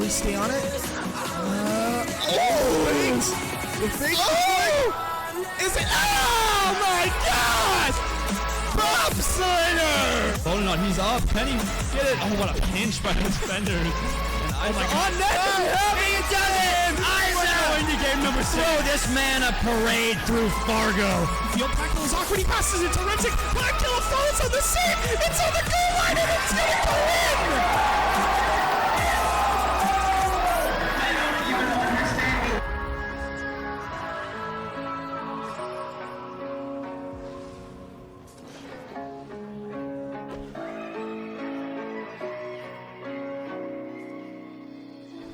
really stay on it. The fake. Is it? Oh my God! Bob Slater! Holding on, he's up. Can he get it? Oh, what a pinch by the defender. Oh my God! He done it! Going to game number 6. Throw this man a parade through Fargo. Field tackle is awkward. He passes it to Rensick. Blackkill falls on the save. It's on the goal line and it's gonna go in!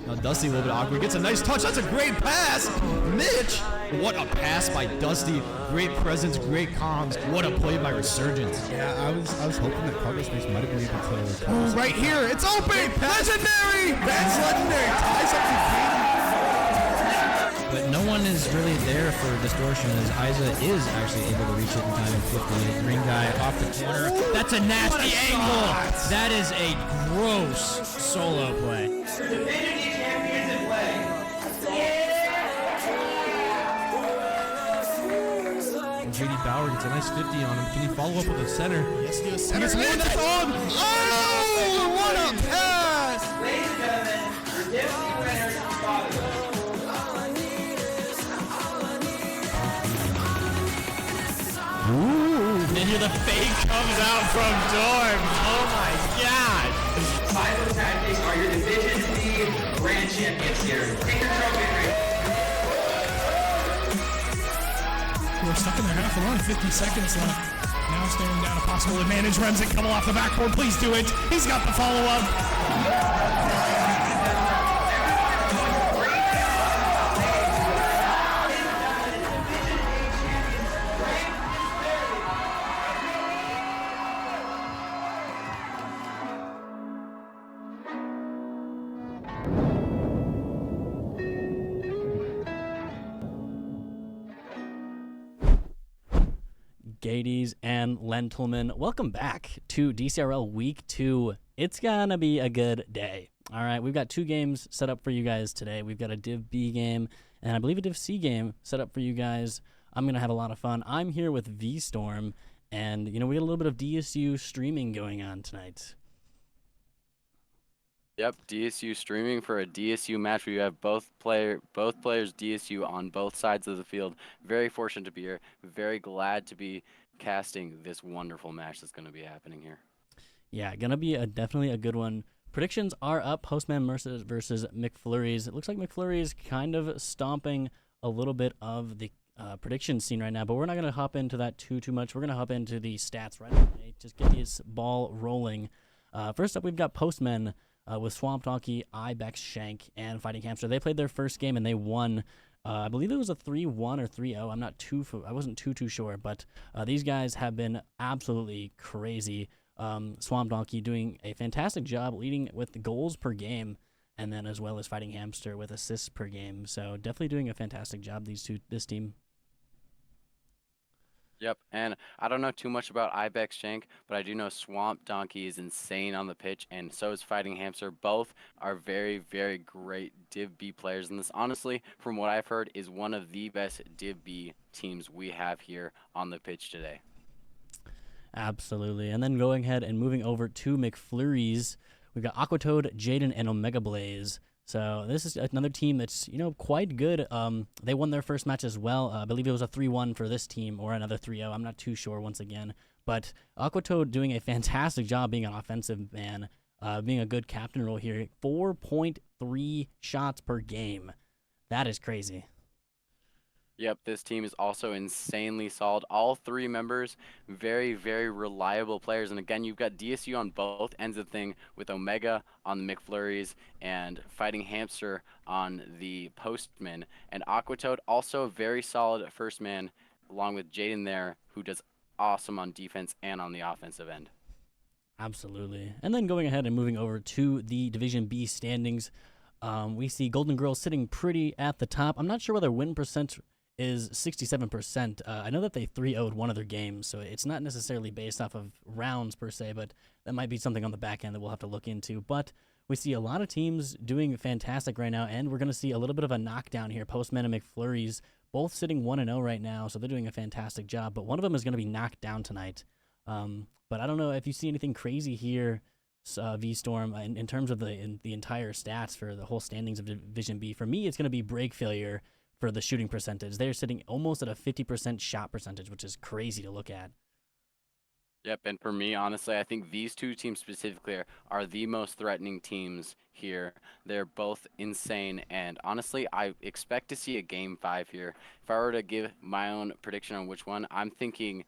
Now Dusty a little bit awkward. Gets a nice touch. That's a great pass. Mitch. What a pass by Dusty. Great presence, great comms. What a play by Resurgence. Yeah, I was hoping that Cargo Space might have been able to. Right here, it's open! Legendary! That's legendary! Ties up to But no one is really there for distortion as Isa is actually able to reach it in time in 58. Green guy off the corner. That's a nasty angle. That is a gross solo play. JD Bauer gets a nice 50 on him. Can he follow up with a center? Yes, he does. Center. One that's on! Oh! What a pass! Ladies and gentlemen, your Dipsy winners, And here the fake comes out from Dorm. Oh my God. Philo Tactics are your Division B grand champions here. Take your trophy. We're stuck in their half a run, 50 seconds left. Now staring down a possible advantage. Remzik, come off the backboard, please do it. He's got the follow-up. Gades and Lentilman, welcome back to DCRL Week 2. It's gonna be a good day. All right, we've got 2 games set up for you guys today. We've got a Div B game and I believe a Div C game set up for you guys. I'm gonna have a lot of fun. I'm here with V-Storm, and you know we got a little bit of DSU streaming going on tonight. Yep, DSU streaming for a DSU match where you have both players DSU on both sides of the field. Very fortunate to be here. Very glad to be casting this wonderful match that's going to be happening here. Yeah, gonna be definitely a good one. Predictions are up. Postmen versus Mcfleurys. It looks like Mcfleurys kind of stomping a little bit of the prediction scene right now, but we're not gonna hop into that too much. We're gonna hop into the stats right away. Just get this ball rolling. First up, we've got Postmen. With Swamp Donkey, Ibex, Shank, and Fighting Hamster. They played their first game and they won. I believe it was a 3-1 or 3-0. I'm not I wasn't too sure, but these guys have been absolutely crazy. Swamp Donkey doing a fantastic job leading with the goals per game, and then as well as Fighting Hamster with assists per game. So definitely doing a fantastic job, this team. Yep, and I don't know too much about Ibex Shank, but I do know Swamp Donkey is insane on the pitch, and so is Fighting Hamster. Both are very, very great Div B players, and this, honestly, from what I've heard, is one of the best Div B teams we have here on the pitch today. Absolutely. And then going ahead and moving over to Mcfleurys, we've got Aquatoad, Jaden, and Omega Blaze. So this is another team that's, you know, quite good. They won their first match as well. I believe it was a 3-1 for this team or another 3-0. I'm not too sure once again. But Aquatoad doing a fantastic job being an offensive man, being a good captain role here. 4.3 shots per game. That is crazy. Yep, this team is also insanely solid. All 3 members, very, very reliable players. And again, you've got DSU on both ends of the thing with Omega on the Mcfleurys and Fighting Hamster on the Postmen. And Aquatoad, also a very solid first man, along with Jaden there, who does awesome on defense and on the offensive end. Absolutely. And then going ahead and moving over to the Division B standings, we see Golden Girls sitting pretty at the top. I'm not sure whether win percent is 67%. I know that they 3-0'd one of their games, so it's not necessarily based off of rounds per se, but that might be something on the back end that we'll have to look into. But we see a lot of teams doing fantastic right now, and we're going to see a little bit of a knockdown here. Postmen and Mcfleurys both sitting 1-0 right now, so they're doing a fantastic job, but one of them is going to be knocked down tonight. But I don't know if you see anything crazy here, V-Storm, in terms of the entire stats for the whole standings of Division B. For me, it's going to be break failure for the shooting percentage. They're sitting almost at a 50% shot percentage, which is crazy to look at. Yep, and for me, honestly, I think these two teams specifically are the most threatening teams here. They're both insane, and honestly, I expect to see a Game 5 here. If I were to give my own prediction on which one, I'm thinking,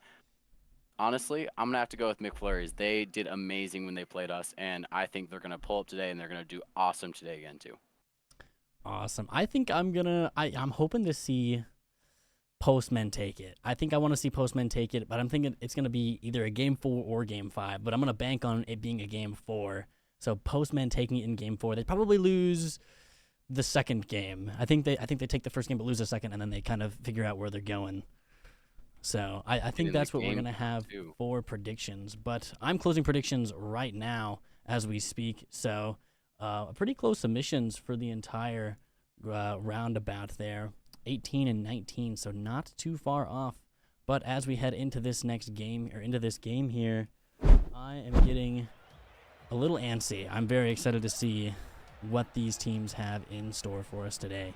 honestly, I'm going to have to go with Mcfleurys. They did amazing when they played us, and I think they're going to pull up today, and they're going to do awesome today again, too. Awesome. I think I'm hoping to see Postmen take it. I think I want to see Postmen take it, but I'm thinking it's going to be either a Game 4 or Game 5, but I'm going to bank on it being a Game 4. So Postmen taking it in Game 4. They probably lose the second game. I think they take the first game but lose the second, and then they kind of figure out where they're going. So I think that's what we're going to have for predictions. But I'm closing predictions right now as we speak. So pretty close submissions for the entire roundabout there. 18 and 19, so not too far off. But as we head into this next game, or into this game here, I am getting a little antsy. I'm very excited to see what these teams have in store for us today.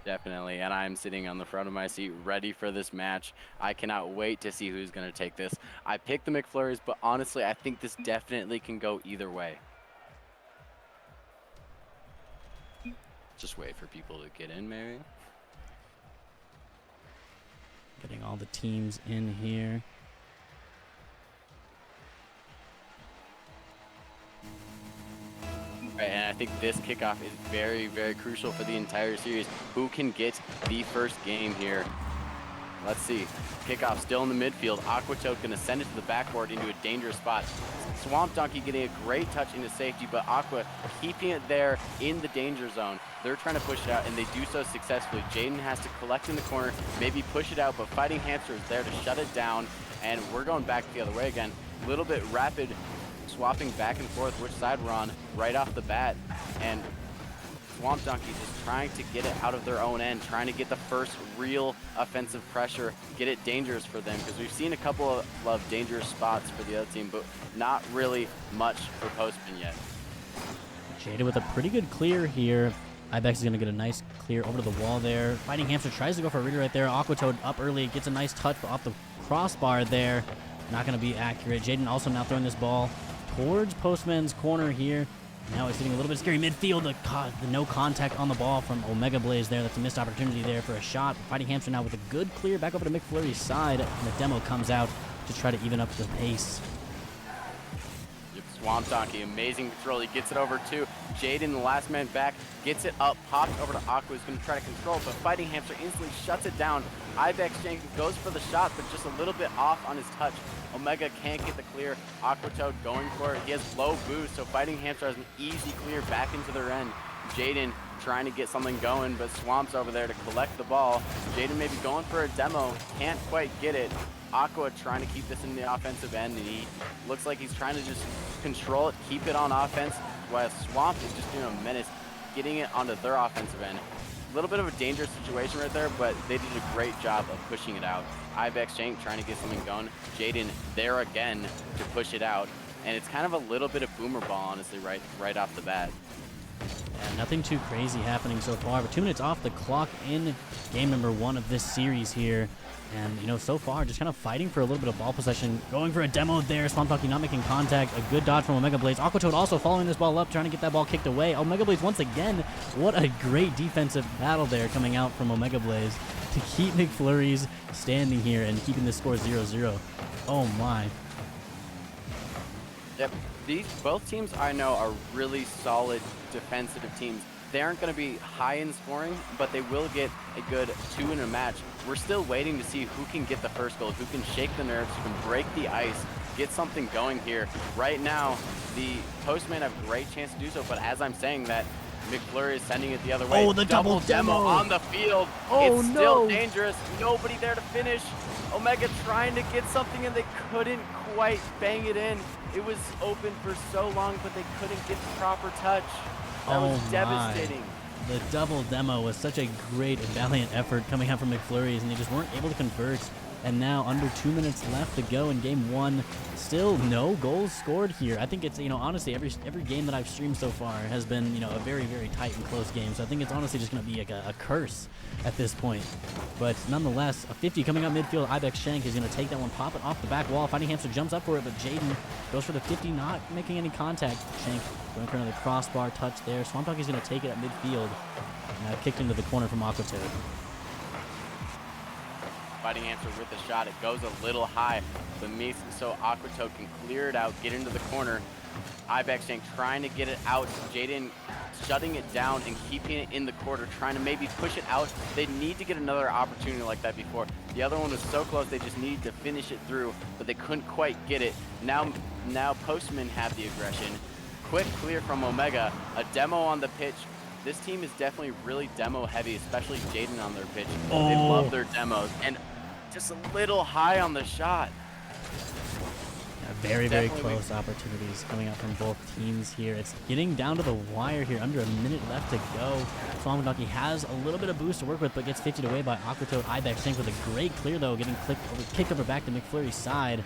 Definitely, and I'm sitting on the front of my seat ready for this match. I cannot wait to see who's going to take this. I picked the Mcfleurys, but honestly, I think this definitely can go either way. Just wait for people to get in, maybe. Getting all the teams in here. Right, and I think this kickoff is very, very crucial for the entire series. Who can get the first game here? Let's see. Kickoff still in the midfield. Aquatoad going to send it to the backboard into a dangerous spot. Swamp Donkey getting a great touch into safety, but Aqua keeping it there in the danger zone. They're trying to push it out, and they do so successfully. Jaden has to collect in the corner, maybe push it out, but Fighting Hamster is there to shut it down, and we're going back the other way again. A little bit rapid swapping back and forth which side we're on right off the bat, and Swamp Donkey just trying to get it out of their own end, trying to get the first real offensive pressure, get it dangerous for them, because we've seen a couple of dangerous spots for the other team, but not really much for Postmen yet. Jada with a pretty good clear here. Ibex is going to get a nice clear over to the wall there. Fighting Hamster tries to go for a reader right there. Aquatoad up early, gets a nice touch off the crossbar there. Not going to be accurate. Jaden also now throwing this ball towards Postman's corner here. Now it's getting a little bit scary midfield. The no contact on the ball from Omega Blaze there. That's a missed opportunity there for a shot. Fighting Hamster now with a good clear back over to Mcfleurys' side. And the demo comes out to try to even up the pace. Swamp Donkey, amazing control. He gets it over to Jaden, the last man back, gets it up, pops over to Aqua, who's going to try to control, but Fighting Hamster instantly shuts it down. Ibex Jenkins goes for the shot, but just a little bit off on his touch. Omega can't get the clear. Aquatoad going for it. He has low boost, so Fighting Hamster has an easy clear back into their end. Jaden trying to get something going, but Swamp's over there to collect the ball. Jaden maybe going for a demo, can't quite get it. Aqua trying to keep this in the offensive end, and he looks like he's trying to just control it, keep it on offense, while Swamp is just doing a menace, getting it onto their offensive end. A little bit of a dangerous situation right there, but they did a great job of pushing it out. Ibex Shank trying to get something going. Jaden there again to push it out, and it's kind of a little bit of boomer ball, honestly, right off the bat. Yeah, nothing too crazy happening so far, but 2 minutes off the clock in game number 1 of this series here. And, you know, so far, just kind of fighting for a little bit of ball possession. Going for a demo there. Swamp Donkey not making contact. A good dodge from Omega Blaze. Aquatoad also following this ball up, trying to get that ball kicked away. Omega Blaze once again. What a great defensive battle there coming out from Omega Blaze to keep Mcfleurys standing here and keeping the score 0-0. Oh, my. Yep. Both teams I know are really solid defensive teams. They aren't going to be high in scoring, but they will get a good 2 in a match. We're still waiting to see who can get the first goal, who can shake the nerves, who can break the ice, get something going here. Right now, the Postmen have a great chance to do so, but as I'm saying that, Mcfleurys is sending it the other way. Oh, the double demo on the field. Oh, it's no. still dangerous. Nobody there to finish. Omega trying to get something, and they couldn't quite bang it in. It was open for so long, but they couldn't get the proper touch. That Oh was my. devastating. The double demo was such a great and valiant effort coming out from Mcfleurys, and they just weren't able to convert. And now under 2 minutes left to go in game one. Still no goals scored here. I think it's, honestly, every game that I've streamed so far has been, a very, very tight and close game. So I think it's honestly just going to be like a curse at this point. But nonetheless, a 50 coming up midfield. Ibex Shank is going to take that one, pop it off the back wall. Fighting Hamster jumps up for it, but Jaden goes for the 50, not making any contact. Shank going for another crossbar touch there. Swamp Donkey's going to take it at midfield. Now kicked into the corner from Aquatoad. Fighting Hamster with the shot. It goes a little high, but so Aquatoad can clear it out, get into the corner. Ibex Shank trying to get it out. Jaden shutting it down and keeping it in the corner, trying to maybe push it out. They need to get another opportunity like that before. The other one was so close, they just needed to finish it through, but they couldn't quite get it. Now Postmen have the aggression. Quick clear from Omega. A demo on the pitch. This team is definitely really demo heavy, especially Jaden on their pitch. They love their demos, and just a little high on the shot. Yeah, very, very close opportunities coming out from both teams here. It's getting down to the wire here, under a minute left to go. Swamp Donkey has a little bit of boost to work with, but gets 50'd away by Aquatoad. Ibex Shank with a great clear, though, getting kicked over back to Mcfleurys' side.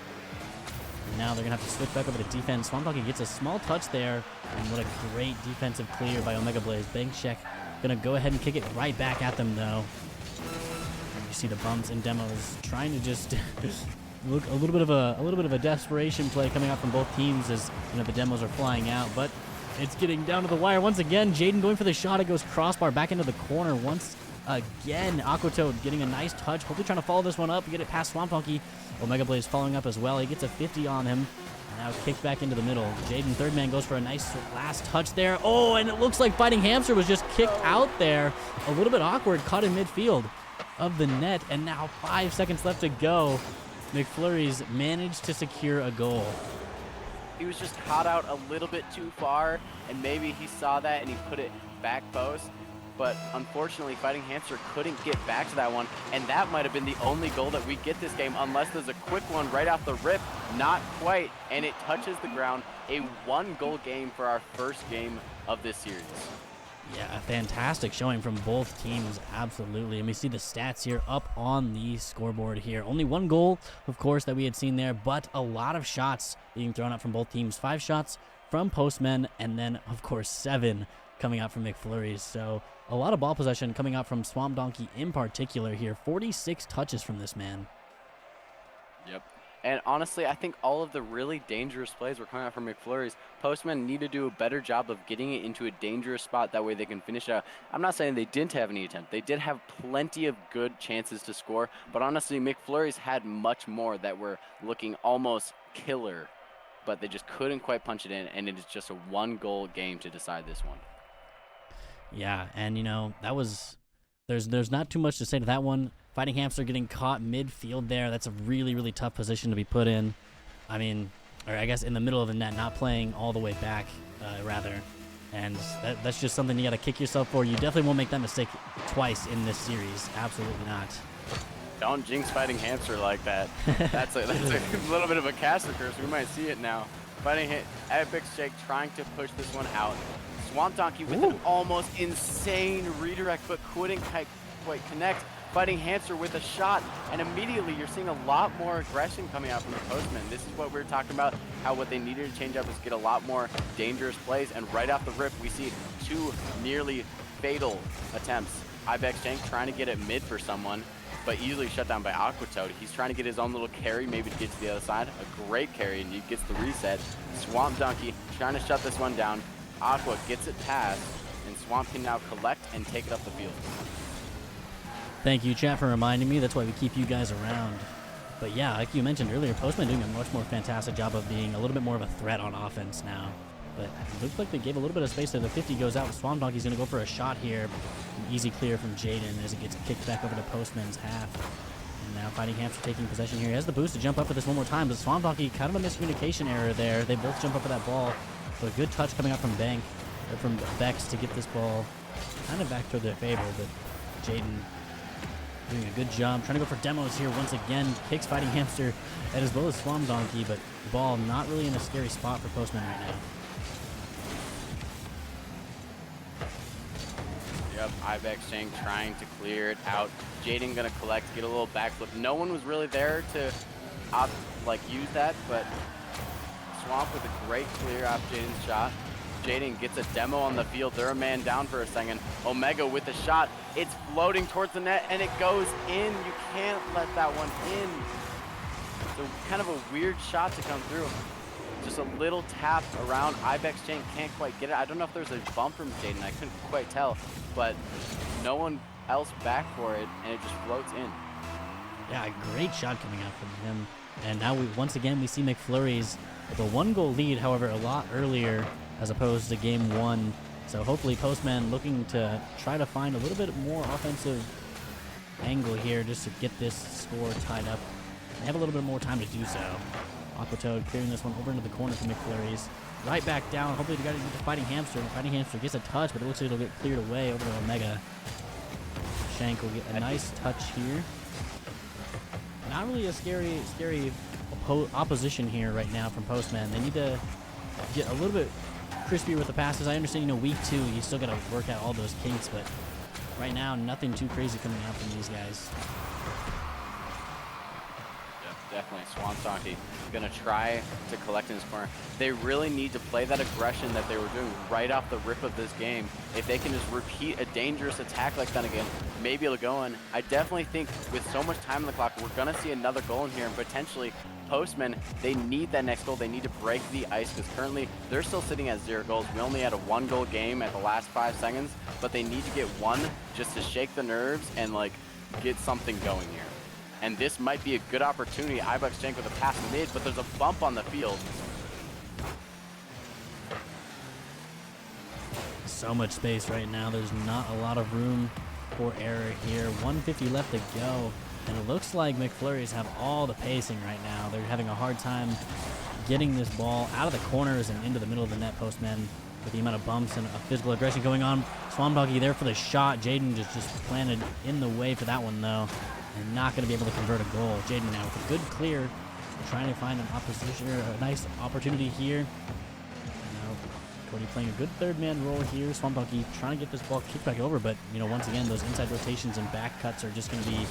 And now they're going to have to switch back over to defense. Swamp Donkey gets a small touch there, and what a great defensive clear by Omega Blaze. Bank Check going to go ahead and kick it right back at them, though. And you see the bumps and demos trying to just look a little bit of a desperation play coming out from both teams as the demos are flying out, but it's getting down to the wire once again. Jaden going for the shot. It goes crossbar back into the corner once again. Aquatoad getting a nice touch, hopefully trying to follow this one up, get it past Swamp Donkey. Omega Blaze following up as well. He gets a 50 on him. And now kicked back into the middle. Jaden, third man, goes for a nice last touch there. Oh, and it looks like Fighting Hamster was just kicked out there. A little bit awkward, caught in midfield of the net. And now 5 seconds left to go. Mcfleurys managed to secure a goal. He was just caught out a little bit too far, and maybe he saw that and he put it back post. But unfortunately, Fighting Hamster couldn't get back to that one, and that might have been the only goal that we get this game, unless there's a quick one right off the rip. Not quite, and it touches the ground. A 1-goal game for our first game of this series. Yeah, fantastic showing from both teams, absolutely. And we see the stats here up on the scoreboard here. Only 1 goal, of course, that we had seen there, but a lot of shots being thrown out from both teams. 5 shots from Postmen, and then, of course, 7 coming out from Mcfleurys. So a lot of ball possession coming out from Swamp Donkey in particular here. 46 touches from this man. Yep. And honestly, I think all of the really dangerous plays were coming out from Mcfleurys. Postmen need to do a better job of getting it into a dangerous spot. That way they can finish out. I'm not saying they didn't have any attempt. They did have plenty of good chances to score. But honestly, Mcfleurys had much more that were looking almost killer. But they just couldn't quite punch it in. And it is just a 1-goal game to decide this one. Yeah, and that was there's not too much to say to that one. Fighting Hamster getting caught midfield there. That's a really, really tough position to be put in. I mean, or I guess in the middle of the net, not playing all the way back, rather. And that's just something you got to kick yourself for. You definitely won't make that mistake twice in this series. Absolutely not. Don't jinx Fighting Hamster like that. That's a little bit of a caster curse. We might see it now. Epic Shake trying to push this one out. Swamp Donkey with an almost insane redirect, but couldn't quite connect. Fighting Hamster with a shot, and immediately you're seeing a lot more aggression coming out from the Postmen. This is what we were talking about, how what they needed to change up is get a lot more dangerous plays, and right off the rip, we see 2 nearly fatal attempts. Ibex Shank trying to get it mid for someone, but easily shut down by Aquatoad. He's trying to get his own little carry, maybe to get to the other side. A great carry, and he gets the reset. Swamp Donkey trying to shut this one down. Aqua gets it past, and Swamp can now collect and take it up the field. Thank you, chat, for reminding me. That's why we keep you guys around. But yeah, like you mentioned earlier, Postman doing a much more fantastic job of being a little bit more of a threat on offense now. But it looks like they gave a little bit of space there. The 50 goes out. Swamp Donkey's going to go for a shot here. An easy clear from Jaden as it gets kicked back over to Postman's half. And now Fighting Hamster taking possession here. He has the boost to jump up for this one more time. But Swamp Donkey, kind of a miscommunication error there. They both jump up for that ball. But a good touch coming out from Bex to get this ball kind of back to their favor. But Jaden doing a good job. Trying to go for demos here once again. Kicks Fighting Hamster and as well as Swamp Donkey, but the ball not really in a scary spot for Postmen right now. Yep, Ibex Shank trying to clear it out. Jaden gonna collect, get a little backflip. No one was really there to use that, but Swamp with a great clear off Jaden's shot. Jaden gets a demo on the field. They're a man down for a second. Omega with the shot. It's floating towards the net and it goes in. You can't let that one in. So kind of a weird shot to come through. Just a little tap around. Ibex Chain can't quite get it. I don't know if there's a bump from Jaden. I couldn't quite tell, but no one else back for it and it just floats in. Yeah, a great shot coming out from him. And now once again we see Mcfleurys with a 1-goal lead, however, a lot earlier as opposed to game 1. So hopefully Postman looking to try to find a little bit more offensive angle here just to get this score tied up. They have a little bit more time to do so. Aquatoad clearing this one over into the corner for Mcfleurys. Right back down. Hopefully they got to get the Fighting Hamster. The Fighting Hamster gets a touch, but it looks like it'll get cleared away over to Omega. Shank will get a nice touch here. Not really a scary opposition here right now from Postman. They need to get a little bit crispier with the passes. I understand, week 2, you still got to work out all those kinks, but right now, nothing too crazy coming out from these guys. Definitely. Swamp Donkey going to try to collect in his corner. They really need to play that aggression that they were doing right off the rip of this game. If they can just repeat a dangerous attack like that again, maybe it'll go in. I definitely think with so much time on the clock, we're going to see another goal in here, and potentially Postmen, they need that next goal. They need to break the ice because currently they're still sitting at 0 goals. We only had a 1-goal game at the last 5 seconds, but they need to get one just to shake the nerves and get something going here. And this might be a good opportunity. Ibex Jank with a pass mid, but there's a bump on the field. So much space right now. There's not a lot of room for error here. 150 left to go. And it looks like Mcfleurys have all the pacing right now. They're having a hard time getting this ball out of the corners and into the middle of the net. Postmen with the amount of bumps and physical aggression going on. Swamp Donkey there for the shot. Jaden just planted in the way for that one though. And not going to be able to convert a goal. Jaden now with a good clear, trying to find an opposition, or a nice opportunity here. Now Cody playing a good third-man role here. Swamp Donkey trying to get this ball kicked back over, but once again, those inside rotations and back cuts are just going to be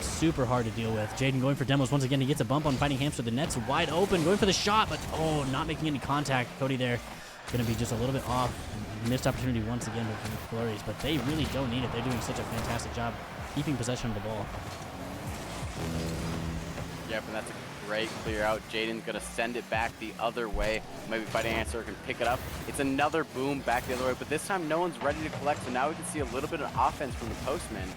super hard to deal with. Jaden going for demos once again. He gets a bump on Fighting Hamster. The net's wide open, going for the shot, but not making any contact. Cody there going to be just a little bit off. Missed opportunity once again with the Mcfleurys, but they really don't need it. They're doing such a fantastic job keeping possession of the ball. Yep, and that's a great clear out. Jaden's going to send it back the other way. Maybe Fighting Hamster can pick it up. It's another boom back the other way, but this time no one's ready to collect, so now we can see a little bit of offense from the Postmen.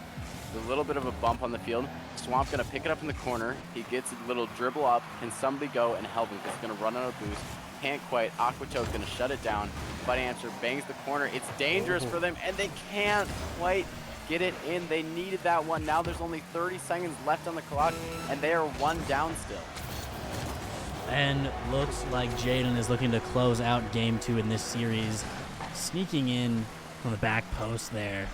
A little bit of a bump on the field. Swamp going to pick it up in the corner. He gets a little dribble up. Can somebody go and help him because he's going to run out of boost. Can't quite. Aquatoad's going to shut it down. Fighting Hamster bangs the corner. It's dangerous for them, and they can't quite get it in. They needed that one. Now there's only 30 seconds left on the clock, and they are 1 down still. And looks like Jaden is looking to close out game 2 in this series. Sneaking in from the back post there.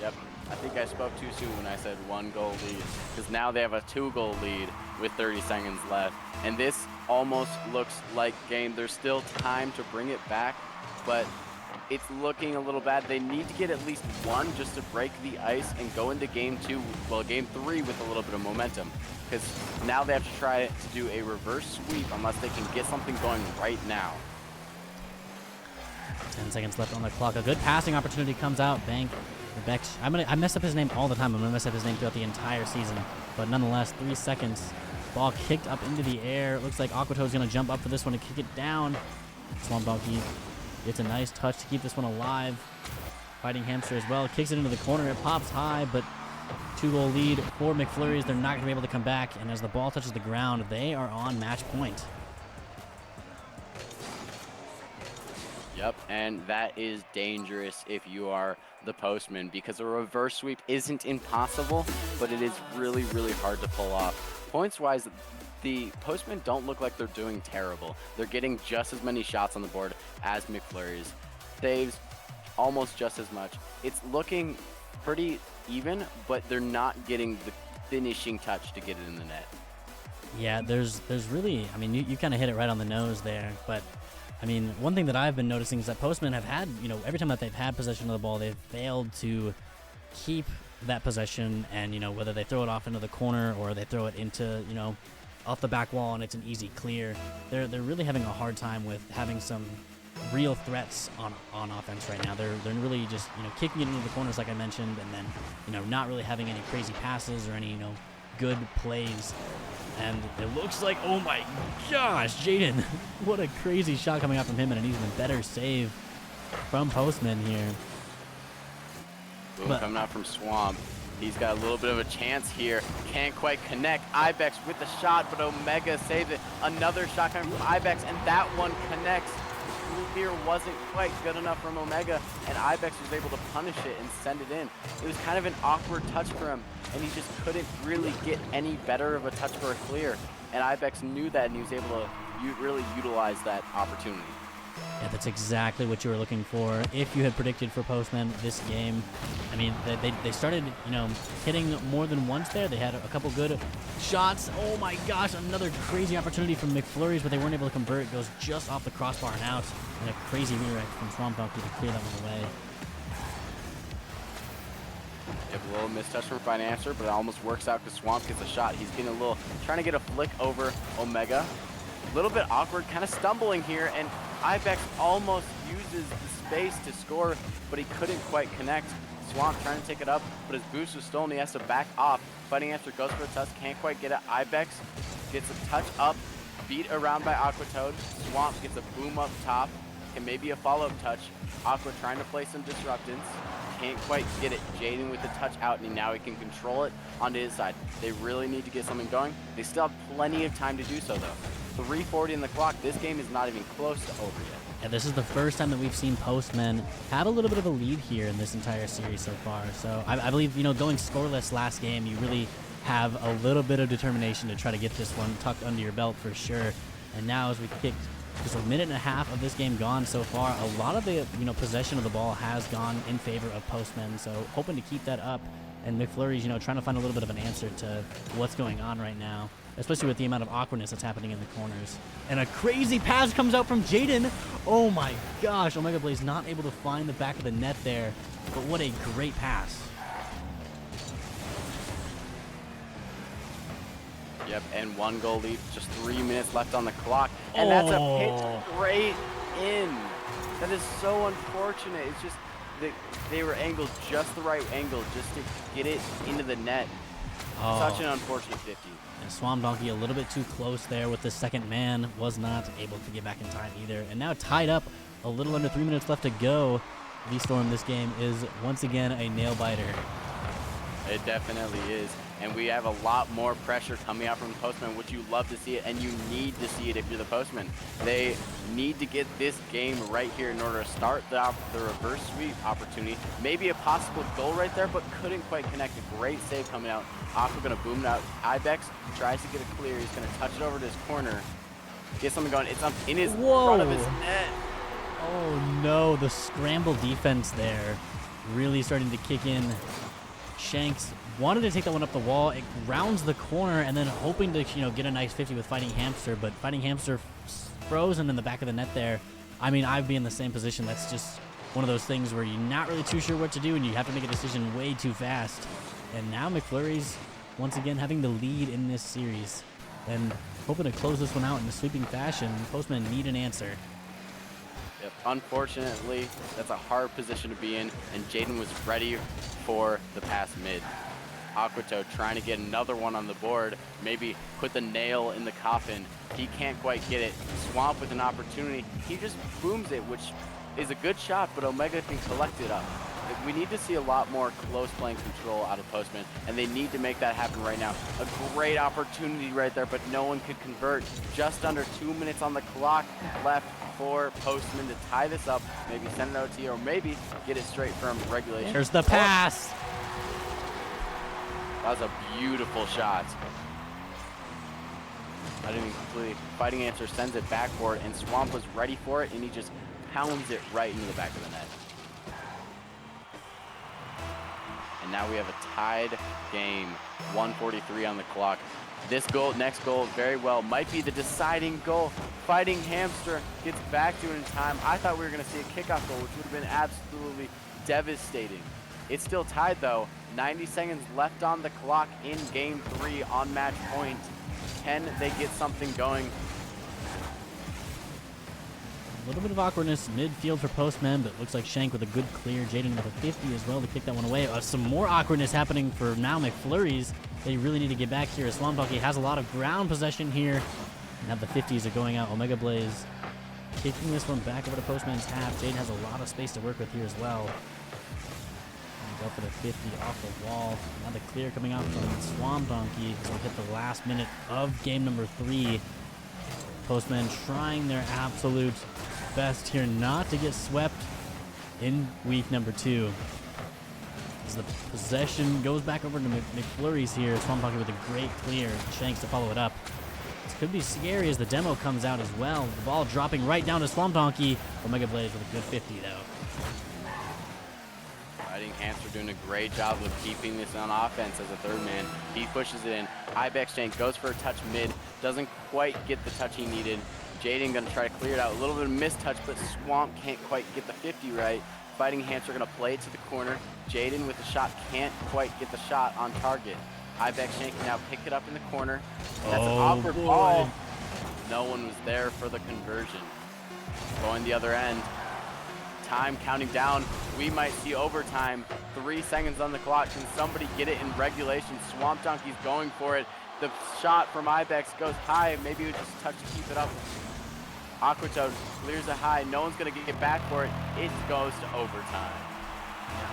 Yep, I think I spoke too soon when I said 1-goal lead, because now they have a 2-goal lead with 30 seconds left. And this almost looks like game. There's still time to bring it back, but it's looking a little bad. They need to get at least one just to break the ice and go into game 3 with a little bit of momentum. Because now they have to try to do a reverse sweep unless they can get something going right now. 10 seconds left on the clock. A good passing opportunity comes out. I mess up his name all the time. I'm gonna mess up his name throughout the entire season. But nonetheless, 3 seconds. Ball kicked up into the air. It looks like Aquatoad's gonna jump up for this one to kick it down. Swamp Donkey gets a nice touch to keep this one alive. Fighting Hamster as well. Kicks it into the corner. It pops high, but 2-goal lead for Mcfleurys. They're not going to be able to come back. And as the ball touches the ground, they are on match point. Yep, and that is dangerous if you are the Postman, because a reverse sweep isn't impossible, but it is really, really hard to pull off. Points-wise, the Postmen don't look like they're doing terrible. They're getting just as many shots on the board as Mcfleurys. Saves almost just as much. It's looking pretty even, but they're not getting the finishing touch to get it in the net. Yeah, there's really, I mean, you kind of hit it right on the nose there, but I mean, one thing that I've been noticing is that Postmen have had, every time that they've had possession of the ball, they've failed to keep that possession, and, whether they throw it off into the corner or they throw it into, off the back wall and it's an easy clear, they're really having a hard time with having some real threats on offense right now. They're really just, kicking it into the corners like I mentioned, and then, not really having any crazy passes or any, good plays. And it looks like, oh my gosh, Jaden, what a crazy shot coming out from him, and an even better save from Postmen here. Boom, coming out from Swamp. He's got a little bit of a chance here. Can't quite connect. Ibex with the shot, but Omega saves it. Another shot coming from Ibex, and that one connects. Here wasn't quite good enough from Omega, and Ibex was able to punish it and send it in. It was kind of an awkward touch for him, and he just couldn't really get any better of a touch for a clear. And Ibex knew that, and he was able to really utilize that opportunity. Yeah, that's exactly what you were looking for. If you had predicted for Postmen this game, I mean, they started, hitting more than once there. They had a couple good shots. Oh my gosh, another crazy opportunity from Mcfleurys, but they weren't able to convert. It goes just off the crossbar and out. And a crazy redirect from Swamp Donkey to clear that one away. Yep, a little mistouch from Financer, but it almost works out because Swamp gets a shot. He's getting trying to get a flick over Omega. A little bit awkward, kind of stumbling here, and Ibex almost uses the space to score, but he couldn't quite connect. Swamp trying to take it up, but his boost was stolen. He has to back off. Fighting Answer goes for a touch, can't quite get it. Ibex gets a touch up, beat around by Aquatoad. Swamp gets a boom up top, and maybe a follow-up touch. Aqua trying to play some disruptance, can't quite get it. Jaden with the touch out, and now he can control it onto his side. They really need to get something going. They still have plenty of time to do so, though. 3:40 in the clock. This game is not even close to over yet. And this is the first time that we've seen Postmen have a little bit of a lead here in this entire series so far. So I believe, going scoreless last game, you really have a little bit of determination to try to get this one tucked under your belt for sure. And now as we kicked just a minute and a half of this game gone so far, a lot of the possession of the ball has gone in favor of Postmen. So hoping to keep that up. And Mcfleurys, trying to find a little bit of an answer to what's going on right now, especially with the amount of awkwardness that's happening in the corners. And a crazy pass comes out from Jaden. Oh my gosh, Omega Blaze not able to find the back of the net there, but what a great pass. Yep, and 1 goal lead, just 3 minutes left on the clock, and that's a pitch right in. That is so unfortunate. It's just they were angled just the right angle just to get it into the net. Such an unfortunate 50. And Swamp Donkey a little bit too close there with the second man, was not able to get back in time either. And now tied up, a little under 3 minutes left to go. V-Storm this game is once again a nail biter. It definitely is. And we have a lot more pressure coming out from the Postmen, which you love to see it, and you need to see it if you're the Postmen. They need to get this game right here in order to start the reverse sweep opportunity. Maybe a possible goal right there, but couldn't quite connect. A great save coming out. Aqua gonna boom it out. Ibex tries to get a clear. He's gonna touch it over to his corner. Get something going. It's up in his front of his net. Oh no, the scramble defense there really starting to kick in. Shanks wanted to take that one up the wall. It rounds the corner and then hoping to, get a nice 50 with Fighting Hamster, but Fighting Hamster frozen in the back of the net there. I mean, I'd be in the same position. That's just one of those things where you're not really too sure what to do and you have to make a decision way too fast. And now Mcfleurys once again having the lead in this series and hoping to close this one out in a sweeping fashion. Postmen need an answer. Yep. Unfortunately, that's a hard position to be in, and Jaden was ready for the pass mid. Aquatoad trying to get another one on the board, maybe put the nail in the coffin. He can't quite get it. Swamp with an opportunity. He just booms it, which is a good shot, but Omega can collect it up. We need to see a lot more close playing control out of Postmen, and they need to make that happen right now. A great opportunity right there, but no one could convert. Just under 2 minutes on the clock left for Postmen to tie this up, maybe send an OT, or maybe get it straight from regulation. There's the pass. That was a beautiful shot. I didn't even completely. Fighting Answer sends it back for it, and Swamp was ready for it, and he just pounds it right into the back of the net. And now we have a tied game, 1:43 on the clock. This goal, next goal, very well, might be the deciding goal. Fighting Hamster gets back to it in time. I thought we were going to see a kickoff goal, which would have been absolutely devastating. It's still tied, though. 90 seconds left on the clock in game 3 on match point. Can they get something going? A little bit of awkwardness midfield for Postmen, but looks like Shank with a good clear. Jaden with a 50 as well to kick that one away. Some more awkwardness happening for now Mcfleurys. They really need to get back here. Swamp Donkey has a lot of ground possession here. Now the 50s are going out. Omega Blaze kicking this one back over to Postman's half. Jaden has a lot of space to work with here as well. And go for the 50 off the wall. Now the clear coming out from Swamp Donkey as we hit the last minute of game number 3. Postmen trying their absolute best here not to get swept in week number 2. As the possession goes back over to Mcfleurys here. Swamp Donkey with a great clear. Shanks to follow it up. This could be scary as the demo comes out as well. The ball dropping right down to Swamp Donkey. Omega Blaze with a good 50 though. Fighting Hamster doing a great job of keeping this on offense as a third man. He pushes it in. Ibex Shank goes for a touch mid. Doesn't quite get the touch he needed. Jaden gonna try to clear it out. A little bit of mistouch, but Swamp can't quite get the 50 right. Fighting Hamster gonna play it to the corner. Jaden with the shot can't quite get the shot on target. Ibex Shank can now pick it up in the corner. That's an awkward ball. No one was there for the conversion. Going the other end. Time counting down. We might see overtime. 3 seconds on the clock. Can somebody get it in regulation? Swamp Donkey's going for it. The shot from Ibex goes high. Maybe we just touch to keep it up. Aquatoad clears it high. No one's going to get back for it. It goes to overtime.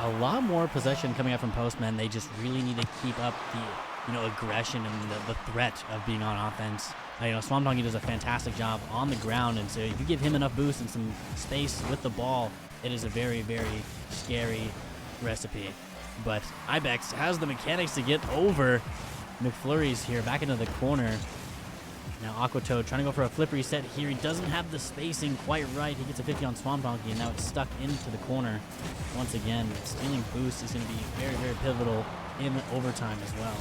A lot more possession coming out from Postmen. They just really need to keep up the aggression and the threat of being on offense. Swamp Donkey does a fantastic job on the ground, and so if you give him enough boost and some space with the ball, it is a very, very scary recipe. But Ibex has the mechanics to get over Mcfleurys here, back into the corner. Now Aquatoad trying to go for a flip reset here. He doesn't have the spacing quite right. He gets a 50 on Swamp Donkey, and now it's stuck into the corner. Once again, stealing boost is going to be very, very pivotal in overtime as well.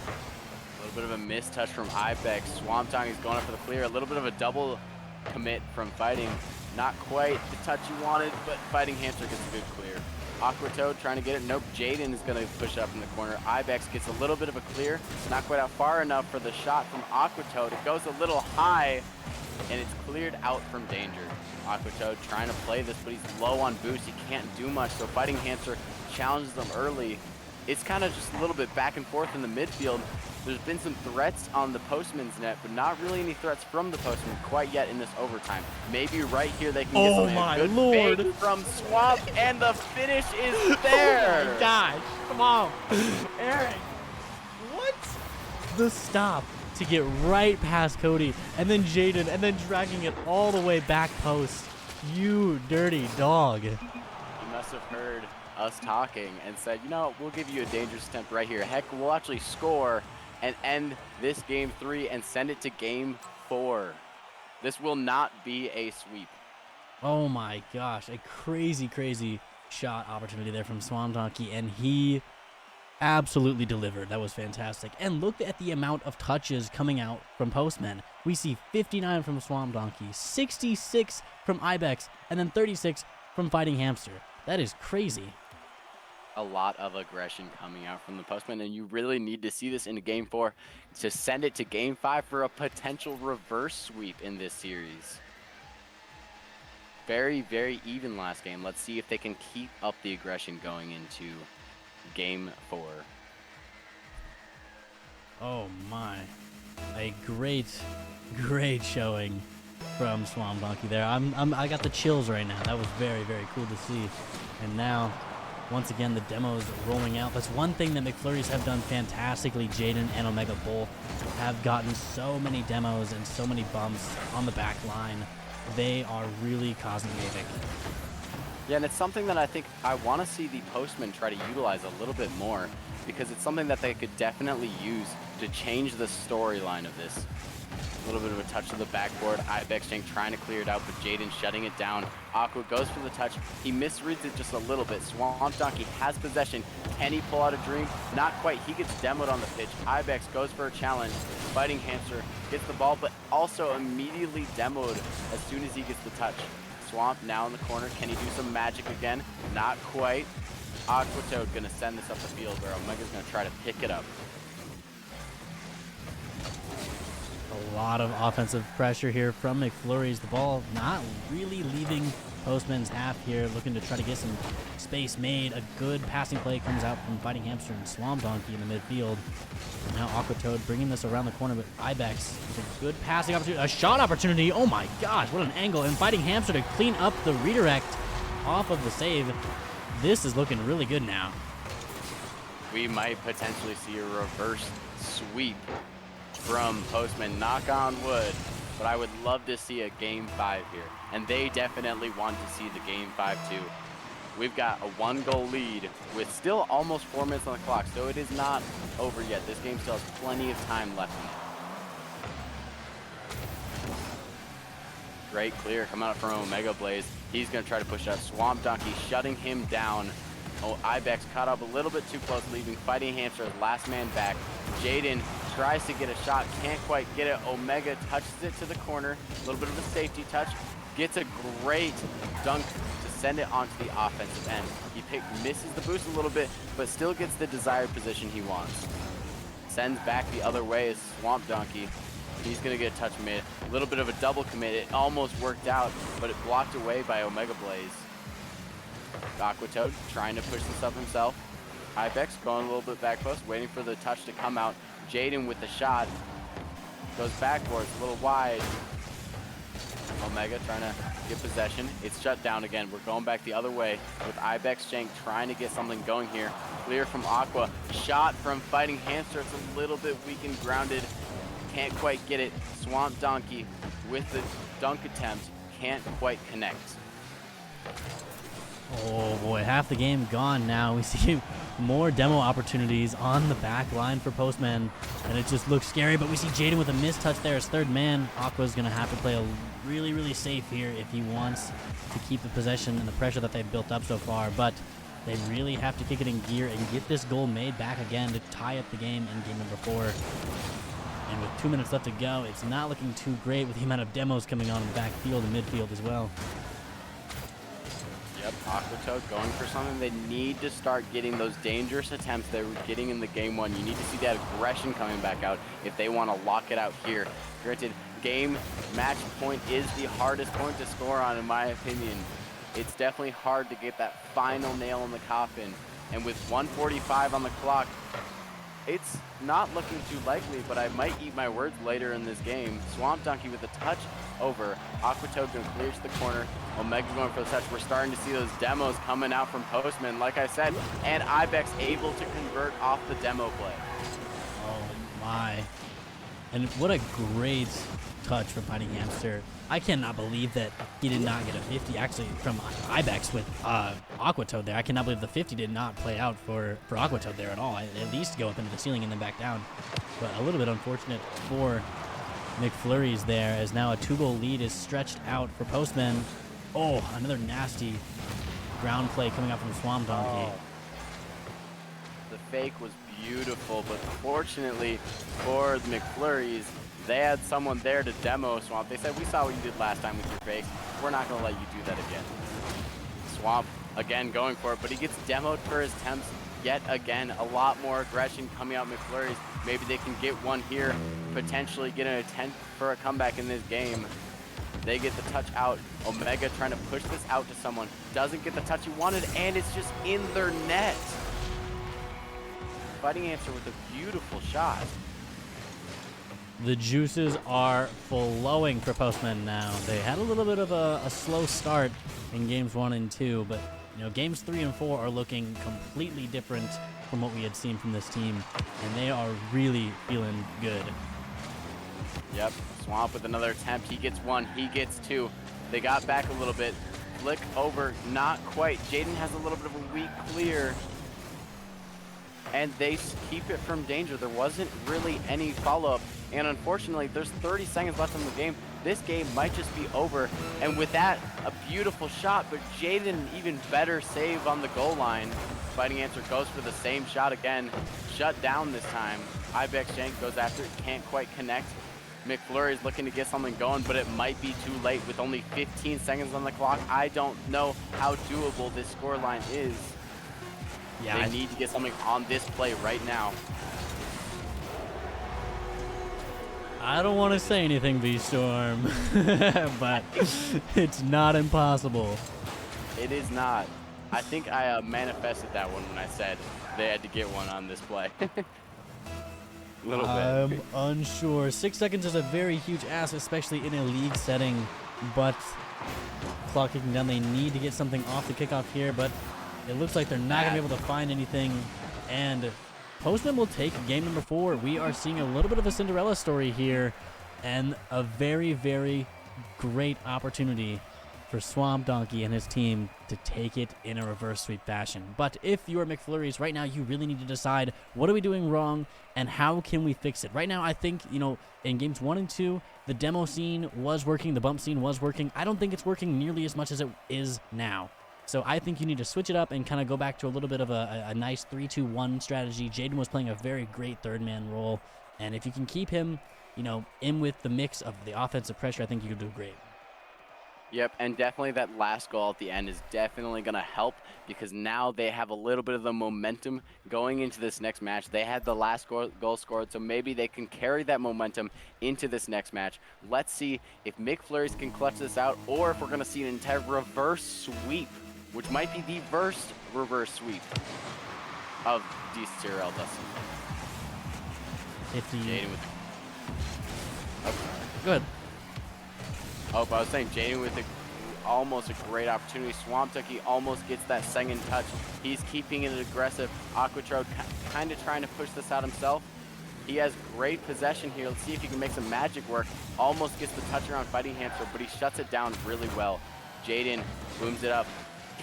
A little bit of a mistouch from Ibex. Swamp Donkey's going up for the clear. A little bit of a double commit from Fighting. Not quite the touch you wanted, but Fighting Hamster gets a good clear. Aquatoad trying to get it. Nope, Jaden is going to push up in the corner. Ibex gets a little bit of a clear. Not quite out far enough for the shot from Aquatoad. It goes a little high, and it's cleared out from danger. Aquatoad trying to play this, but he's low on boost. He can't do much, so Fighting Hamster challenges them early. It's kind of just a little bit back and forth in the midfield. There's been some threats on the Postman's net, but not really any threats from the Postman quite yet in this overtime. Maybe right here they can get something. My good Lord. fake from Swamp, and the finish is there. Oh my gosh. Come on. Eric. What? The stop to get right past Cody, and then Jaden, and then dragging it all the way back post. You dirty dog. He must have heard us talking and said, we'll give you a dangerous attempt right here. Heck, we'll actually score and end this game 3 and send it to game 4. This will not be a sweep. Oh my gosh, a crazy, crazy shot opportunity there from Swamp Donkey, and he absolutely delivered. That was fantastic. And look at the amount of touches coming out from Postmen. We see 59 from Swamp Donkey, 66 from Ibex, and then 36 from Fighting Hamster. That is crazy. A lot of aggression coming out from the Postmen, and you really need to see this in game 4 to send it to game 5 for a potential reverse sweep in this series. Very, very even last game. Let's see if they can keep up the aggression going into game 4. Oh my. A great, great showing from Swamp Donkey there. I got the chills right now. That was very, very cool to see. And now, once again, the demo's rolling out. That's one thing that Mcfleurys have done fantastically. Jaden and Omega both have gotten so many demos and so many bumps on the back line. They are really causing havoc. Yeah, and it's something that I think I want to see the Postmen try to utilize a little bit more, because it's something that they could definitely use to change the storyline of this. A little bit of a touch to the backboard. Ibex Jank trying to clear it out, but Jaden shutting it down. Aqua goes for the touch. He misreads it just a little bit. Swamp Donkey has possession. Can he pull out a dream? Not quite. He gets demoed on the pitch. Ibex goes for a challenge. Fighting Hamster gets the ball, but also immediately demoed as soon as he gets the touch. Swamp now in the corner. Can he do some magic again? Not quite. Aqua Toad gonna send this up the field where Omega's gonna try to pick it up. A lot of offensive pressure here from Mcfleurys. The ball not really leaving Postman's half here, looking to try to get some space made. A good passing play comes out from Fighting Hamster and Swamp Donkey in the midfield. And now Aqua Toad bringing this around the corner, but Ibex with a good passing opportunity, a shot opportunity. Oh my gosh, what an angle. And Fighting Hamster to clean up the redirect off of the save. This is looking really good now. We might potentially see a reverse sweep from Postmen, knock on wood, but I would love to see a game 5 here, and they definitely want to see the game 5 too. We've got a 1-goal lead with still almost 4 minutes on the clock, so it is not over yet. This game still has plenty of time left in it. Great clear coming out from Omega Blaze. He's going to try to push out. Swamp Donkey shutting him down. Oh, Ibex caught up a little bit too close, leaving Fighting Hamster as last man back. Jaden tries to get a shot, can't quite get it. Omega touches it to the corner, a little bit of a safety touch, gets a great dunk to send it onto the offensive end. He misses the boost a little bit, but still gets the desired position he wants. Sends back the other way is Swamp Donkey. He's gonna get a touch mid, a little bit of a double commit. It almost worked out, but it blocked away by Omega Blaze. Aqua Toad trying to push this up himself. Ibex going a little bit back post, waiting for the touch to come out. Jaden with the shot. Goes backwards, a little wide. Omega trying to get possession. It's shut down again. We're going back the other way with Ibex Jank trying to get something going here. Clear from Aqua. Shot from Fighting Hamster. It's a little bit weak and grounded. Can't quite get it. Swamp Donkey with the dunk attempt. Can't quite connect. Oh boy, half the game gone now. We see more demo opportunities on the back line for Postman, and it just looks scary, but we see Jaden with a missed touch there as third man. Aqua's going to have to play really, really safe here if he wants to keep the possession and the pressure that they've built up so far, but they really have to kick it in gear and get this goal made back again to tie up the game in game number 4. And with 2 minutes left to go, it's not looking too great with the amount of demos coming on in the backfield and midfield as well. Yep, Aqua Toad going for something. They need to start getting those dangerous attempts they were getting in the game 1. You need to see that aggression coming back out if they want to lock it out here. Granted, match point is the hardest point to score on, in my opinion. It's definitely hard to get that final nail in the coffin. And with 1:45 on the clock, it's not looking too likely, but I might eat my words later in this game. Swamp Donkey with a touch over. Aqua Toad going to clear to the corner. Omega going for the touch. We're starting to see those demos coming out from Postman, like I said, and Ibex able to convert off the demo play. Oh my. And what a great touch from Fighting Hamster. I cannot believe that he did not get a 50 actually from Ibex with Aqua Toad there. I cannot believe the 50 did not play out for Aqua Toad there at all. At least go up into the ceiling and then back down. But a little bit unfortunate for Mcfleurys there, as now a 2-goal lead is stretched out for Postmen. Oh, another nasty ground play coming out from Swamp Donkey. Oh. The fake was beautiful, but fortunately for the Mcfleurys, they had someone there to demo Swamp. They said, we saw what you did last time with your fakes. We're not going to let you do that again. Swamp, again, going for it, but he gets demoed for his attempts yet again. A lot more aggression coming out Mcfleurys. Maybe they can get one here, potentially get an attempt for a comeback in this game. They get the touch out. Omega trying to push this out to someone. Doesn't get the touch he wanted, and it's just in their net. Fighting Hamster with a beautiful shot. The juices are flowing for Postmen now. They had a little bit of a slow start in games 1 and 2, but games 3 and 4 are looking completely different from what we had seen from this team, and they are really feeling good. Yep, Swamp with another attempt. He gets 1, he gets 2. They got back a little bit. Flick over, not quite. Jaden has a little bit of a weak clear. And they keep it from danger. There wasn't really any follow-up. And unfortunately, there's 30 seconds left in the game. This game might just be over. And with that, a beautiful shot, but Jaden even better save on the goal line. Fighting Answer goes for the same shot again. Shut down this time. Ibex Shank goes after it, can't quite connect. Mcfleurys looking to get something going, but it might be too late with only 15 seconds on the clock. I don't know how doable this scoreline is. Yeah, they need to get something on this play right now. I don't want to say anything, V-Storm, but it's not impossible. It is not. I think I manifested that one when I said they had to get one on this play. A little bit. I'm unsure. 6 seconds is a very huge ask, especially in a league setting, but clock ticking down. They need to get something off the kickoff here, but it looks like they're not going to be able to find anything, and Postmen will take game number 4. We are seeing a little bit of a Cinderella story here, and a very, very great opportunity for Swamp Donkey and his team to take it in a reverse sweep fashion. But if you're Mcfleurys, right now you really need to decide, what are we doing wrong and how can we fix it? Right now, I think, you know, in games 1 and 2, the demo scene was working, the bump scene was working. I don't think it's working nearly as much as it is now. So I think you need to switch it up and kind of go back to a little bit of a nice 3-2-1 strategy. Jaden was playing a very great third man role, and if you can keep him, you know, in with the mix of the offensive pressure, I think you can do great. Yep, and definitely that last goal at the end is definitely going to help, because now they have a little bit of the momentum going into this next match. They had the last goal scored, so maybe they can carry that momentum into this next match. Let's see if Mcfleurys can clutch this out, or if we're going to see an entire reverse sweep, which might be the first reverse sweep of Dcrl thus season. 50. Jaden with Good. Oh, but I was saying Jaden with almost a great opportunity. Swamp Donkey almost gets that second touch. He's keeping it aggressive. Aquatrode kind of trying to push this out himself. He has great possession here. Let's see if he can make some magic work. Almost gets the touch around Fighting Hamster, but he shuts it down really well. Jaden booms it up.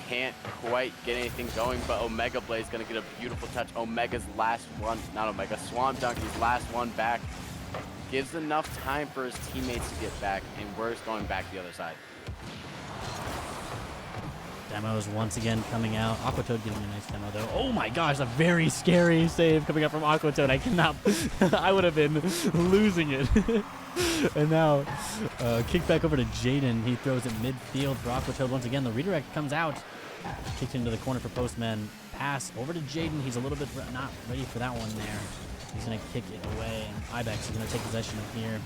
Can't quite get anything going, but Omega Blaze gonna get a beautiful touch. Omega's last one, not Omega, Swamp Donkey's last one back. Gives enough time for his teammates to get back, and we're just going back the other side. Demos once again coming out. Aquatoad getting a nice demo though. Oh my gosh, a very scary save coming up from Aquatoad. I cannot, I would have been losing it. And now, kick back over to Jaden. He throws it midfield for Aquatoad once again. The redirect comes out. Kicked into the corner for Postmen. Pass over to Jaden. He's a little bit not ready for that one there. He's going to kick it away, and Ibex is going to take possession of here.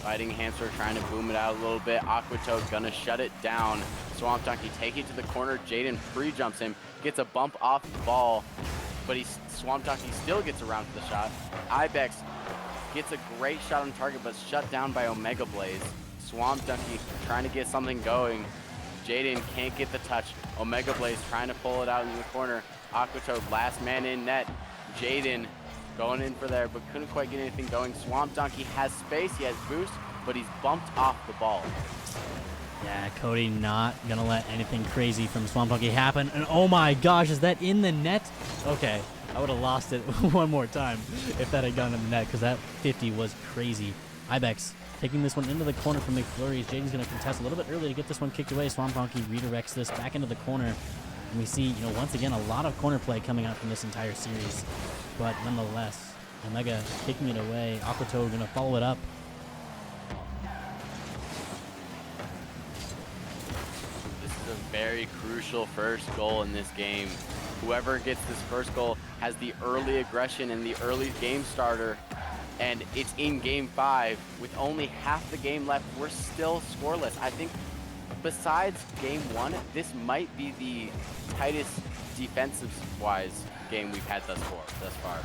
Fighting Hamster trying to boom it out a little bit. Aquatoad gonna shut it down. Swamp Donkey taking it to the corner. Jaden free jumps him, gets a bump off the ball, but Swamp Donkey still gets around for the shot. Ibex gets a great shot on target, but shut down by Omega Blaze. Swamp Donkey trying to get something going. Jaden can't get the touch. Omega Blaze trying to pull it out in the corner. Aquatoad last man in net. Jaden going in for there, but couldn't quite get anything going. Swamp Donkey has space, he has boost, but he's bumped off the ball. Yeah, Cody not gonna let anything crazy from Swamp Donkey happen. And oh my gosh, is that in the net? Okay, I would have lost it one more time if that had gone in the net, because that 50 was crazy. Ibex taking this one into the corner from Mcfleurys. Jaden's gonna contest a little bit early to get this one kicked away. Swamp Donkey redirects this back into the corner. And we see, you know, once again, a lot of corner play coming out from this entire series. But nonetheless, Omega kicking it away. Aquatoad gonna follow it up. This is a very crucial first goal in this game. Whoever gets this first goal has the early aggression and the early game starter. And it's in game 5 with only half the game left. We're still scoreless. I think besides game 1, this might be the tightest defensive-wise game we've had thus far.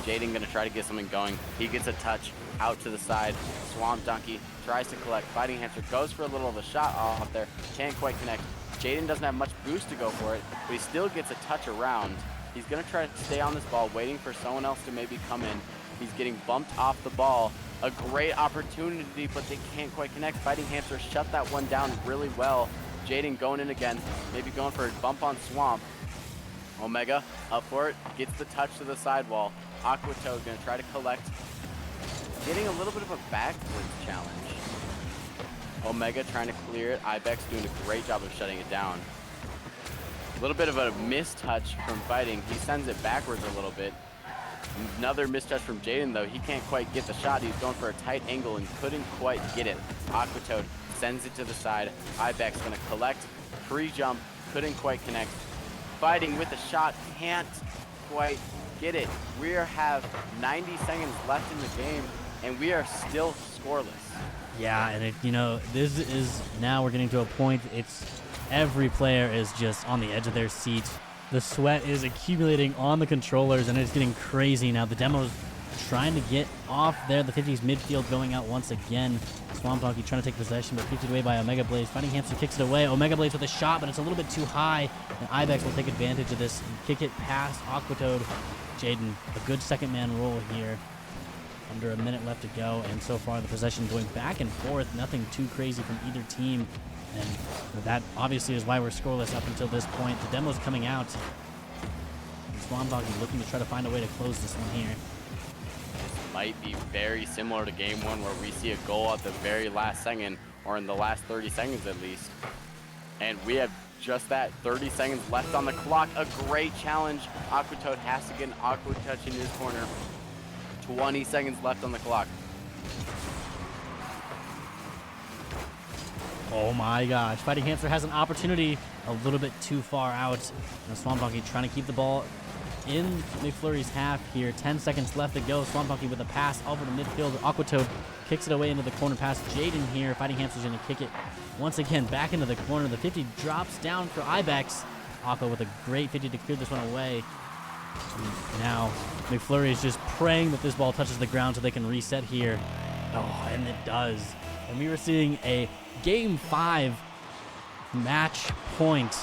Jaden gonna try to get something going. He gets a touch out to the side. Swamp Donkey tries to collect. Fighting Hamster goes for a little of a shot off there. Can't quite connect. Jaden doesn't have much boost to go for it, but he still gets a touch around. He's gonna try to stay on this ball, waiting for someone else to maybe come in. He's getting bumped off the ball. A great opportunity, but they can't quite connect. Fighting Hamster shut that one down really well. Jaden going in again, maybe going for a bump on Swamp. Omega up for it, gets the touch to the sidewall. Aqua Toad gonna try to collect. Getting a little bit of a backwards challenge. Omega trying to clear it. Ibex doing a great job of shutting it down. A little bit of a mistouch from Fighting. He sends it backwards a little bit. Another mistouch from Jaden though. He can't quite get the shot. He's going for a tight angle and couldn't quite get it. Aqua Toad sends it to the side. Ibex gonna collect. Pre-jump, couldn't quite connect. Fighting with a shot, can't quite get it. We have 90 seconds left in the game, and we are still scoreless. Yeah, and this is now we're getting to a point. It's every player is just on the edge of their seat. The sweat is accumulating on the controllers, and it's getting crazy now. The demo's trying to get off there. The 50s midfield going out once again. Swamp Donkey trying to take possession, but keeps it away by Omega Blaze. Fighting Hamster kicks it away. Omega Blaze with a shot, but it's a little bit too high. And Ibex will take advantage of this and kick it past Aqua Toad. Jaden, a good second man roll here. Under a minute left to go, and so far the possession going back and forth. Nothing too crazy from either team. And that obviously is why we're scoreless up until this point. The demo's coming out. And Swamp Donkey looking to try to find a way to close this one here. Might be very similar to game one where we see a goal at the very last second, or in the last 30 seconds at least. And we have just that, 30 seconds left on the clock. A great challenge. Aqua Toad has to get an Aqua Touch into his corner. 20 seconds left on the clock. Oh my gosh. Fighting Hamster has an opportunity a little bit too far out. And Swamp Donkey trying to keep the ball in Mcflurry's half here. 10 seconds left to go. Swamp Donkey with a pass over to midfield. Aqua Toad kicks it away into the corner past Jaden here. Fighting Hamster's going to kick it once again back into the corner. The 50 drops down for Ibex. Aqua with a great 50 to clear this one away. And now McFlurry is just praying that this ball touches the ground so they can reset here. Oh, and it does. And we were seeing a Game 5 match point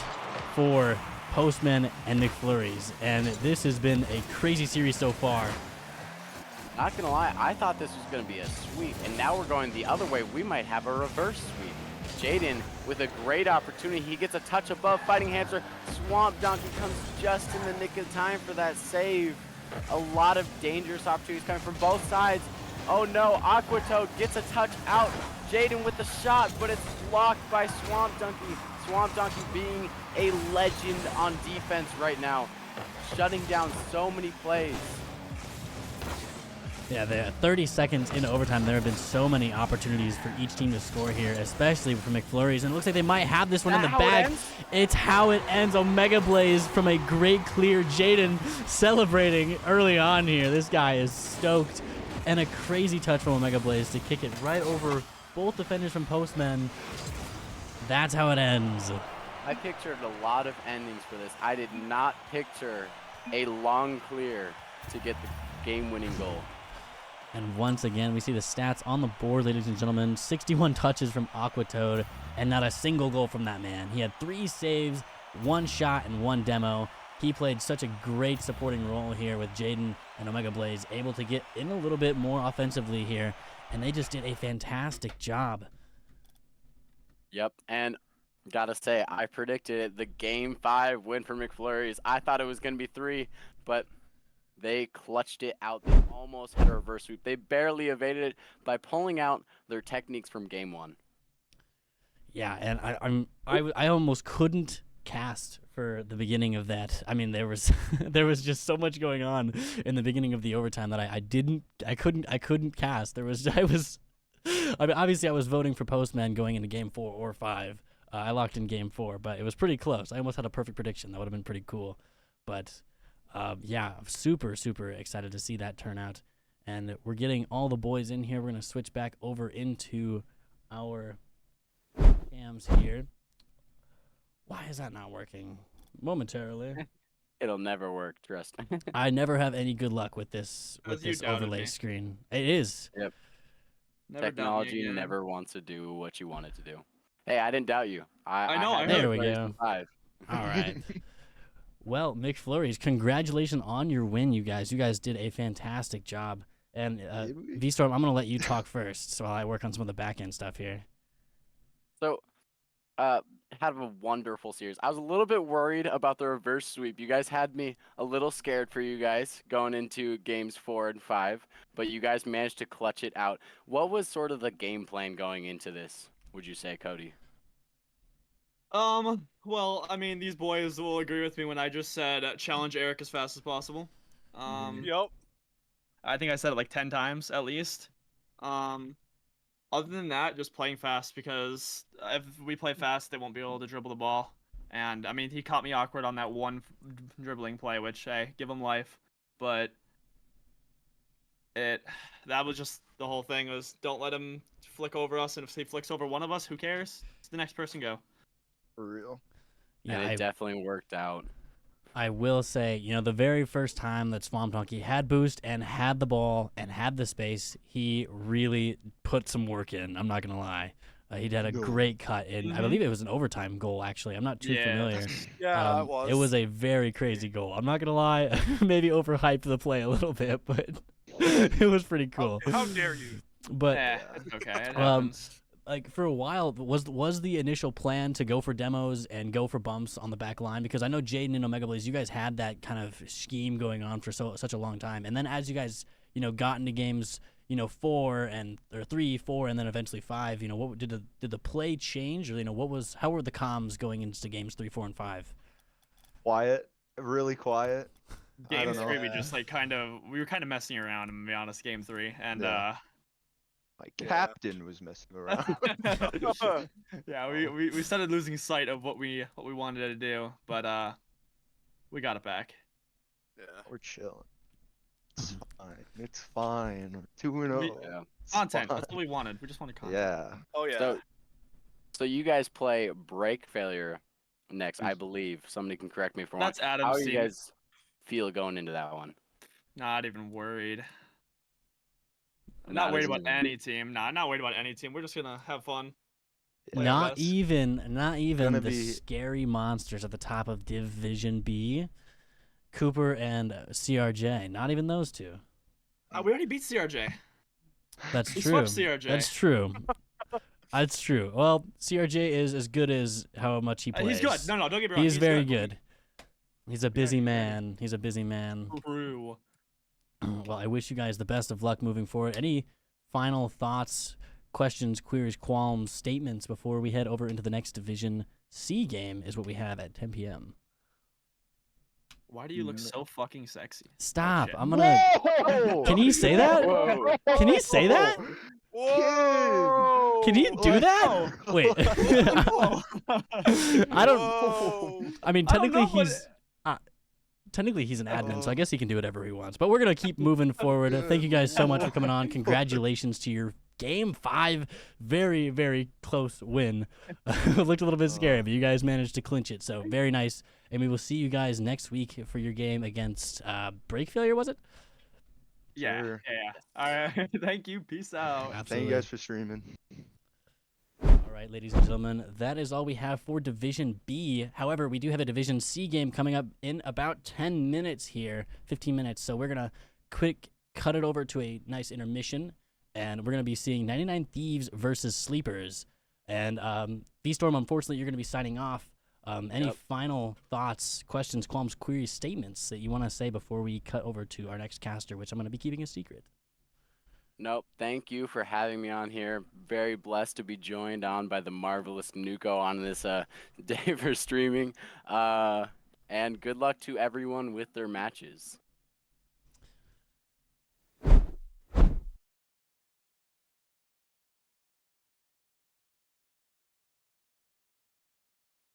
for Postmen and Mcfleurys, and this has been a crazy series so far. Not gonna lie, I thought this was gonna be a sweep, and now we're going the other way. We might have a reverse sweep. Jaden with a great opportunity. He gets a touch above Fighting Hamster. Swamp Donkey comes just in the nick of time for that save. A lot of dangerous opportunities coming from both sides. Oh no, Aqua Toad gets a touch out. Jaden with the shot, but it's blocked by Swamp Donkey. Swamp Donkey being a legend on defense right now, shutting down so many plays. Yeah, the 30 seconds into overtime, there have been so many opportunities for each team to score here, especially for McFlurries, and it looks like they might have this one in the bag. It's how it ends. Omega Blaze from a great clear. Jaden celebrating early on here. This guy is stoked, and a crazy touch from Omega Blaze to kick it right over both defenders from Postmen. That's how it ends. I pictured a lot of endings for this. I did not picture a long clear to get the game-winning goal. And once again, we see the stats on the board, ladies and gentlemen. 61 touches from Aqua Toad, and not a single goal from that man. He had 3 saves, 1 shot, and 1 demo. He played such a great supporting role here with Jaden and Omega Blaze, able to get in a little bit more offensively here, and they just did a fantastic job. Yep, and gotta say, I predicted it. The Game 5 win for McFlurries. I thought it was going to be 3, but they clutched it out. They almost had a reverse sweep. They barely evaded it by pulling out their techniques from Game 1. Yeah, and I almost couldn't cast for the beginning of that. I mean, there was there was just so much going on in the beginning of the overtime that I couldn't cast. I mean, obviously I was voting for Postman going into Game 4 or 5. I locked in Game 4, but it was pretty close. I almost had a perfect prediction. That would have been pretty cool. But yeah, super excited to see that turn out. And we're getting all the boys in here. We're going to switch back over into our cams here. Why is that not working? Momentarily. It'll never work, trust me. I never have any good luck with this overlay screen. It is. Yep. Never Technology never wants to do what you want it to do. Hey, I didn't doubt you. I know. I There we go. 5. All right. Well, McFlurries, congratulations on your win, you guys. You guys did a fantastic job. And Maybe. V-Storm, I'm gonna let you talk first while I work on some of the back end stuff here. So, had a wonderful series. I was a little bit worried about the reverse sweep. You guys had me a little scared for you guys going into games 4 and 5, but you guys managed to clutch it out. What was sort of the game plan going into this, would you say, Cody? Well, I mean, these boys will agree with me when I just said challenge Eric as fast as possible. Yep. I think I said it like 10 times at least. Other than that, just playing fast, because if we play fast, they won't be able to dribble the ball. And I mean, he caught me awkward on that one dribbling play, which, hey, give him life. But that was just the whole thing, was don't let him flick over us, and if he flicks over one of us, who cares? It's the next person go. For real. Yeah, And it definitely worked out. I will say, the very first time that Swamp Donkey had boost and had the ball and had the space, he really put some work in. I'm not gonna lie. He had a great cut in. I believe it was an overtime goal. Actually, I'm not too familiar. Yeah, it was. It was a very crazy goal. I'm not gonna lie. Maybe overhyped the play a little bit, but it was pretty cool. How dare you? But It's okay. It happens. like for a while, was the initial plan to go for demos and go for bumps on the back line? Because I know Jaden and Omega Blaze, you guys had that kind of scheme going on for such a long time. And then as you guys, got into games, 4 or 3, 4, and then eventually 5, what did the play change, or how were the comms going into games 3, 4, and 5? Quiet. Really quiet. Game I don't 3, know. we just we were kind of messing around, to be honest. Game 3, and Yeah. My captain was messing around. yeah, we started losing sight of what we wanted to do, but we got it back. Yeah. We're chilling. It's fine. It's fine. We're 2-0. Yeah. It's Content. fine. That's what we wanted. We just wanted content. Yeah. Oh yeah. So you guys play Break Failure next, I believe. Somebody can correct me if I'm wrong. That's Adam's How do you team. guys feel going into that one? Not even worried. Not worried about any team. Nah, not worried about any team. We're just gonna have fun. Play our Not best. even Gonna the be- scary monsters at the top of Division B, Cooper and CRJ. Not even those two. We already beat CRJ. That's We true. swept CRJ. That's true. That's true. Well, CRJ is as good as how much he plays. He's good. No, don't get me wrong. He is he's very good. He's a busy Very good. man. He's a busy man. True. Well, I wish you guys the best of luck moving forward. Any final thoughts, questions, queries, qualms, statements before we head over into the next Division C game is what we have at 10 p.m. Why do you look so fucking sexy? Stop. shit. I'm gonna. Whoa! Can you say that? Whoa. Can you say that? Whoa! Can you do that? Wait. I don't. Whoa. I mean, I don't technically know what technically he's an admin, so I guess he can do whatever he wants. But we're gonna keep moving forward. Thank you guys so much for coming on. Congratulations to your Game 5, very, very close win. Looked a little bit scary, but you guys managed to clinch it, so very nice. And we will see you guys next week for your game against Break Failure, was it? Yeah. Sure. Yeah. All right. Thank you. Peace out. Thank you guys for streaming. All right, ladies and gentlemen, that is all we have for Division B. However, we do have a Division C game coming up in about 10 minutes here, 15 minutes. So we're going to cut it over to a nice intermission, and we're going to be seeing 99 Thieves versus Sleepers. And V-Storm, unfortunately, you're going to be signing off. Any final thoughts, questions, qualms, queries, statements that you want to say before we cut over to our next caster, which I'm going to be keeping a secret? Nope. Thank you for having me on here. Very blessed to be joined on by the marvelous Nuko on this day for streaming. And good luck to everyone with their matches.